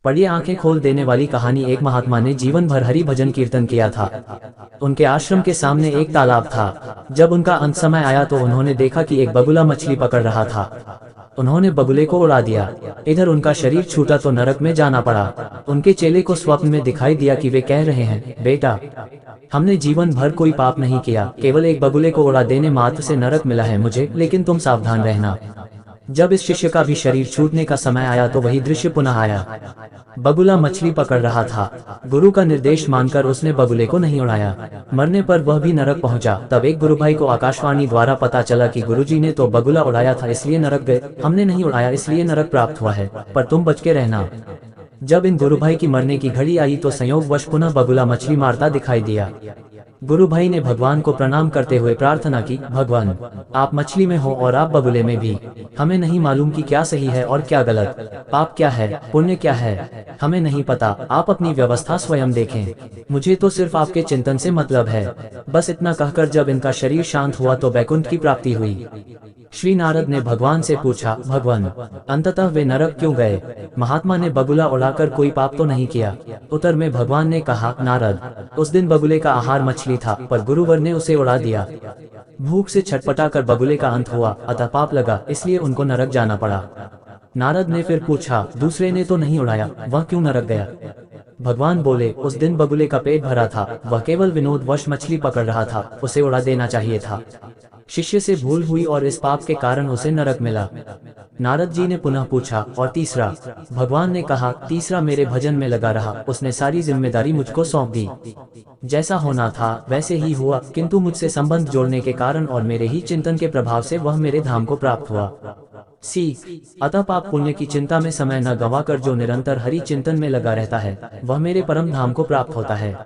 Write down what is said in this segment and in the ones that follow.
पढ़िए आंखें खोल देने वाली कहानी। एक महात्मा ने जीवन भर हरि भजन कीर्तन किया था। उनके आश्रम के सामने एक तालाब था। जब उनका अंत समय आया तो उन्होंने देखा कि एक बगुला मछली पकड़ रहा था। उन्होंने बगुले को उड़ा दिया। इधर उनका शरीर छूटा तो नरक में जाना पड़ा। उनके चेले को स्वप्न में दिखाई दिया कि वे कह रहे हैं, बेटा, हमने जीवन भर कोई पाप नहीं किया, केवल एक बगुले को उड़ा देने मात्र से नरक मिला है मुझे, लेकिन तुम सावधान रहना। जब इस शिष्य का भी शरीर छूटने का समय आया तो वही दृश्य पुनः आया। बगुला मछली पकड़ रहा था। गुरु का निर्देश मानकर उसने बगुले को नहीं उड़ाया। मरने पर वह भी नरक पहुंचा। तब एक गुरु भाई को आकाशवाणी द्वारा पता चला कि गुरुजी ने तो बगुला उड़ाया था इसलिए नरक गए, हमने नहीं उड़ाया इसलिए नरक प्राप्त हुआ है, पर तुम बच के रहना। जब इन गुरु भाई की मरने की घड़ी आई तो संयोगवश पुनः बगुला मछली मारता दिखाई दिया। गुरु भाई ने भगवान को प्रणाम करते हुए प्रार्थना की, भगवान, आप मछली में हो और आप बगुले में भी। हमें नहीं मालूम कि क्या सही है और क्या गलत, पाप क्या है, पुण्य क्या है, हमें नहीं पता। आप अपनी व्यवस्था स्वयं देखें, मुझे तो सिर्फ आपके चिंतन से मतलब है। बस इतना कहकर जब इनका शरीर शांत हुआ तो वैकुंठ की प्राप्ति हुई। श्री नारद ने भगवान से पूछा, भगवान, अंततः वे नरक क्यों गए? महात्मा ने बगुला उड़ाकर कोई पाप तो नहीं किया। उत्तर में भगवान ने कहा, नारद, उस दिन बगुले का आहार मछली था, पर गुरुवर ने उसे उड़ा दिया। भूख से छटपटाकर बगुले का अंत हुआ, अतः पाप लगा, इसलिए उनको नरक जाना पड़ा। नारद ने फिर पूछा, दूसरे ने तो नहीं उड़ाया, वह क्यों नरक गया? भगवान बोले, उस दिन बगुले का पेट भरा था, वह केवल विनोदवश मछली पकड़ रहा था, उसे उड़ा देना चाहिए था। शिष्य से भूल हुई और इस पाप के कारण उसे नरक मिला। नारद जी ने पुनः पूछा, और तीसरा? भगवान ने कहा, तीसरा मेरे भजन में लगा रहा, उसने सारी जिम्मेदारी मुझको सौंप दी। जैसा होना था वैसे ही हुआ, किंतु मुझसे संबंध जोड़ने के कारण और मेरे ही चिंतन के प्रभाव से वह मेरे धाम को प्राप्त हुआ। सीख, अतः पाप पुण्य की चिंता में समय न गंवाकर जो निरंतर हरि चिंतन में लगा रहता है वह मेरे परम धाम को प्राप्त होता है।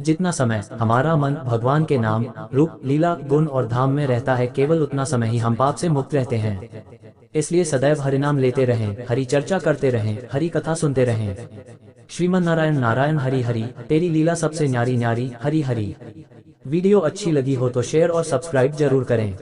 जितना समय हमारा मन भगवान के नाम, रूप, लीला, गुण और धाम में रहता है, केवल उतना समय ही हम पाप से मुक्त रहते हैं। इसलिए सदैव हरिनाम लेते रहें, हरि चर्चा करते रहें, हरि कथा सुनते रहें। श्रीमन नारायण नारायण हरि हरि, तेरी लीला सबसे न्यारी न्यारी, हरि हरि। वीडियो अच्छी लगी हो तो शेयर और सब्सक्राइब जरूर करें।